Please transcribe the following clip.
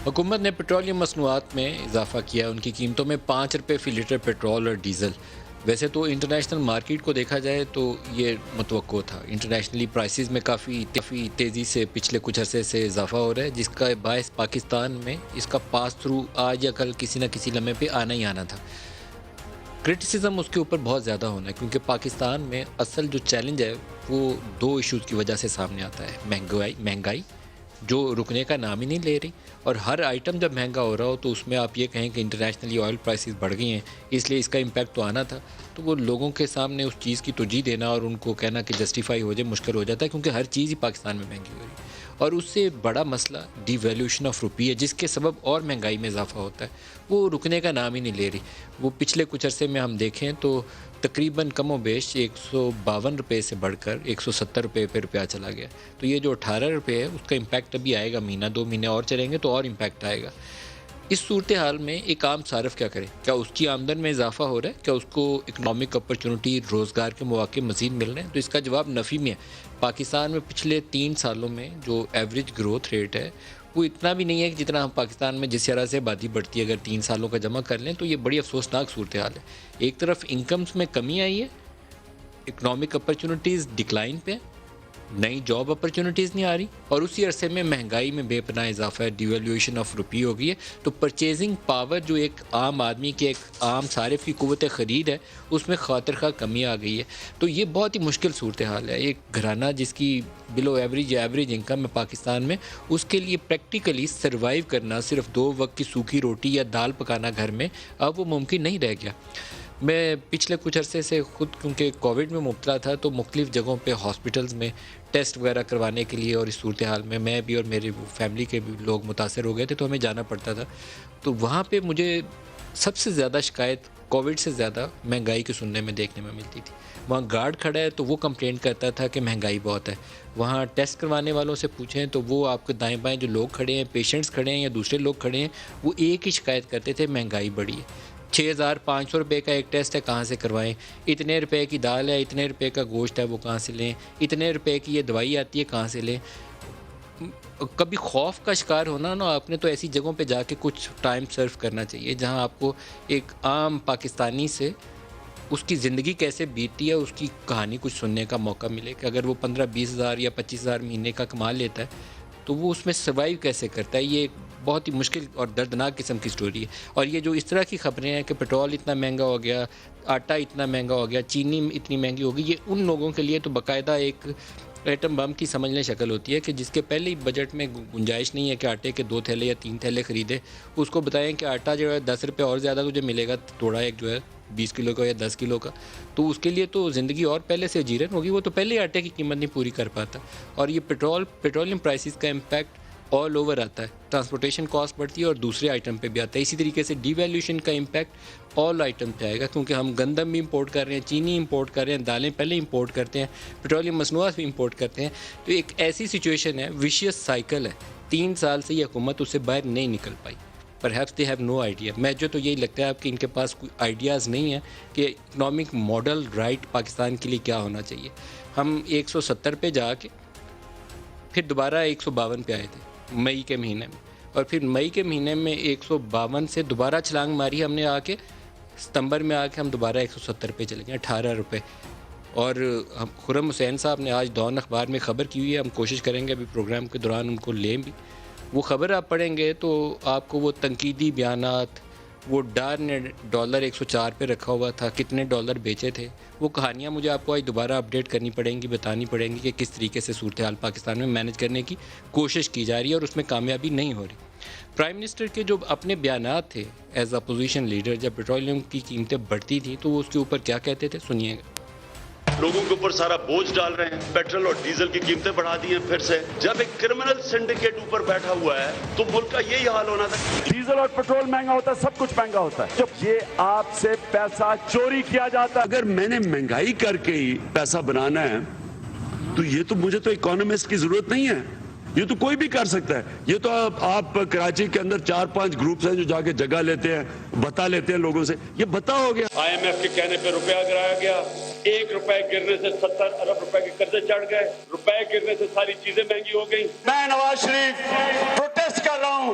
حکومت نے پیٹرولیم مصنوعات میں اضافہ کیا، ان کی قیمتوں میں 5 روپے فی لیٹر پیٹرول اور ڈیزل۔ ویسے تو انٹرنیشنل مارکیٹ کو دیکھا جائے تو یہ متوقع تھا۔ انٹرنیشنلی پرائسز میں کافی تیزی سے پچھلے کچھ عرصے سے اضافہ ہو رہا ہے، جس کا باعث پاکستان میں اس کا پاس تھرو آج یا کل کسی نہ کسی لمحے پہ آنا ہی آنا تھا۔ کرٹیسزم اس کے اوپر بہت زیادہ ہونا ہے، کیونکہ پاکستان میں اصل جو چیلنج ہے وہ 2 ایشوز کی وجہ سے سامنے آتا ہے۔ مہنگائی جو رکنے کا نام ہی نہیں لے رہی، اور ہر آئٹم جب مہنگا ہو رہا ہو تو اس میں آپ یہ کہیں کہ انٹرنیشنلی آئل پرائسز بڑھ گئی ہیں، اس لیے اس کا امپیکٹ تو آنا تھا۔ تو وہ لوگوں کے سامنے اس چیز کی توجیہ دینا اور ان کو کہنا کہ جسٹیفائی ہو جائے مشکل ہو جاتا ہے، کیونکہ ہر چیز ہی پاکستان میں مہنگی ہو رہی ہے۔ اور اس سے بڑا مسئلہ ڈی ویلیوشن آف روپی ہے، جس کے سبب اور مہنگائی میں اضافہ ہوتا ہے، وہ رکنے کا نام ہی نہیں لے رہی۔ وہ پچھلے کچھ عرصے میں ہم دیکھیں تو تقریباً کم و بیش 152 روپے سے بڑھ کر 170 روپے پہ روپیہ چلا گیا۔ تو یہ جو 18 روپے ہے اس کا امپیکٹ ابھی آئے گا، مہینہ 2 مہینے اور چلیں گے تو اور امپیکٹ آئے گا۔ اس صورتحال میں ایک عام صارف کیا کرے؟ کیا اس کی آمدن میں اضافہ ہو رہا ہے؟ کیا اس کو اکنامک اپرچونٹی، روزگار کے مواقع مزید مل رہے ہیں؟ تو اس کا جواب نفی میں ہے۔ پاکستان میں پچھلے 3 سالوں میں جو ایوریج گروتھ ریٹ ہے وہ اتنا بھی نہیں ہے کہ جتنا ہم پاکستان میں جس طرح سے آبادی بڑھتی ہے، اگر 3 سالوں کا جمع کر لیں تو یہ بڑی افسوسناک صورتحال ہے۔ ایک طرف انکمز میں کمی آئی ہے، اکنامک اپرچونٹیز ڈکلائن پہ، نئی جاب اپرچونٹیز نہیں آ رہی، اور اسی عرصے میں مہنگائی میں بے پناہ اضافہ ہے، ڈیویلیویشن آف روپی ہو گئی ہے۔ تو پرچیزنگ پاور جو ایک عام آدمی کی، ایک عام صارف کی قوت خرید ہے، اس میں خاطر خواہ کمی آ گئی ہے۔ تو یہ بہت ہی مشکل صورتحال ہے۔ ایک گھرانہ جس کی بلو ایوریج یا ایوریج انکم ہے پاکستان میں، اس کے لیے پریکٹیکلی سروائیو کرنا، صرف 2 وقت کی سوکھی روٹی یا دال پکانا گھر میں، اب وہ ممکن نہیں رہ گیا۔ میں پچھلے کچھ عرصے سے خود کیونکہ کووڈ میں مبتلا تھا، تو مختلف جگہوں پہ ہاسپٹلز میں ٹیسٹ وغیرہ کروانے کے لیے، اور اس صورتحال میں میں بھی اور میرے فیملی کے بھی لوگ متاثر ہو گئے تھے، تو ہمیں جانا پڑتا تھا۔ تو وہاں پہ مجھے سب سے زیادہ شکایت کووڈ سے زیادہ مہنگائی کی سننے میں دیکھنے میں ملتی تھی۔ وہاں گارڈ کھڑا ہے تو وہ کمپلین کرتا تھا کہ مہنگائی بہت ہے۔ وہاں ٹیسٹ کروانے والوں سے پوچھیں تو وہ آپ کے دائیں بائیں جو لوگ کھڑے ہیں، پیشنٹس کھڑے ہیں یا دوسرے لوگ کھڑے ہیں، وہ ایک ہی شکایت کرتے تھے، مہنگائی بڑھی ہے۔ 6500 روپے کا ایک ٹیسٹ ہے، کہاں سے کروائیں؟ اتنے روپے کی دال ہے، اتنے روپے کا گوشت ہے، وہ کہاں سے لیں؟ اتنے روپے کی یہ دوائی آتی ہے، کہاں سے لیں؟ کبھی خوف کا شکار ہونا نا، آپ نے تو ایسی جگہوں پہ جا کے کچھ ٹائم سرف کرنا چاہیے جہاں آپ کو ایک عام پاکستانی سے اس کی زندگی کیسے بیتتی ہے اس کی کہانی کچھ سننے کا موقع ملے، کہ اگر وہ 15-20 ہزار یا 25 ہزار مہینے کا کما لیتا ہے تو وہ اس میں سروائیو کیسے کرتا ہے۔ یہ ایک بہت ہی مشکل اور دردناک قسم کی سٹوری ہے۔ اور یہ جو اس طرح کی خبریں ہیں کہ پیٹرول اتنا مہنگا ہو گیا، آٹا اتنا مہنگا ہو گیا، چینی اتنی مہنگی ہو گئی، یہ ان لوگوں کے لیے تو باقاعدہ ایک ایٹم بم کی سمجھنے شکل ہوتی ہے کہ جس کے پہلے ہی بجٹ میں گنجائش نہیں ہے کہ آٹے کے 2 تھیلے یا 3 تھیلے خریدے۔ اس کو بتائیں کہ آٹا جو ہے 10 روپے اور زیادہ تجھے ملے گا، توڑا ایک جو ہے 20 کلو کا یا 10 کلو کا، تو اس کے لیے تو زندگی اور پہلے سے جیرن ہوگی، وہ تو پہلے ہی آٹے کی قیمت نہیں پوری کر پاتا۔ اور یہ پیٹرولیم پرائسز کا امپیکٹ آل اوور آتا ہے، ٹرانسپورٹیشن کاسٹ بڑھتی ہے اور دوسرے آئٹم پہ بھی آتا ہے۔ اسی طریقے سے ڈی ویلیوشن کا امپیکٹ آل آئٹم پہ آئے گا، کیونکہ ہم گندم بھی امپورٹ کر رہے ہیں، چینی امپورٹ کر رہے ہیں، دالیں پہلے امپورٹ کرتے ہیں، پیٹرولیم مصنوعات بھی امپورٹ کرتے ہیں۔ تو ایک ایسی سچویشن ہے، ویشیس سائیکل ہے، 3 سال سے یہ حکومت اس سے باہر نہیں نکل پائی۔ Perhaps they have no idea. مجھے تو یہی لگتا ہے کہ ان کے پاس کوئی آئیڈیاز نہیں ہیں کہ اکنامک ماڈل رائٹ پاکستان کے لیے کیا ہونا چاہیے۔ ہم 170 پہ جا کے پھر دوبارہ 152 پہ آئے تھے مئی کے مہینے میں، اور پھر مئی کے مہینے میں 152 سے دوبارہ چھلانگ ماری ہم نے، آ کے ستمبر میں آ کے ہم دوبارہ 170 پہ چلے گئے، 18 روپے۔ اور خرم حسین صاحب نے آج ڈان اخبار میں خبر کی ہوئی ہے، ہم کوشش کریں گے ابھی پروگرام کے دوران ان کو لیں بھی۔ وہ خبر آپ پڑھیں گے تو آپ کو وہ تنقیدی بیانات، وہ ڈار نے ڈالر 104 پہ رکھا ہوا تھا، کتنے ڈالر بیچے تھے، وہ کہانیاں مجھے آپ کو آج دوبارہ اپڈیٹ کرنی پڑیں گی، بتانی پڑیں گی کہ کس طریقے سے صورتحال پاکستان میں مینج کرنے کی کوشش کی جا رہی ہے اور اس میں کامیابی نہیں ہو رہی۔ پرائم منسٹر کے جو اپنے بیانات تھے ایز اپوزیشن لیڈر، جب پیٹرولیم کی قیمتیں بڑھتی تھیں تو وہ اس کے اوپر کیا کہتے تھے، سنیے گا۔ لوگوں کے اوپر سارا بوجھ ڈال رہے ہیں، پیٹرول اور ڈیزل کی قیمتیں بڑھا دی ہیں پھر سے۔ جب ایک کرمنل سنڈیکیٹ اوپر بیٹھا ہوا ہے تو ملک کا یہی حال ہونا تھا۔ ڈیزل اور پیٹرول مہنگا ہوتا ہے، سب کچھ مہنگا ہوتا ہے جب یہ آپ سے پیسہ چوری کیا جاتا ہے۔ اگر میں نے مہنگائی کر کے ہی پیسہ بنانا ہے تو یہ تو مجھے تو اکانومسٹ کی ضرورت نہیں ہے، یہ تو کوئی بھی کر سکتا ہے۔ یہ تو آپ کراچی کے اندر 4-5 گروپس ہیں جو جا کے جگہ لیتے ہیں، بتا لیتے ہیں لوگوں سے، یہ بتا ہو گیا۔ IMF کے کہنے پہ روپیہ گرایا گیا، 1 روپے گرنے سے 70 ارب روپے کے قرضے چڑھ گئے، روپے گرنے سے ساری چیزیں مہنگی ہو گئی۔ میں نواز شریف پروٹیسٹ کر رہا ہوں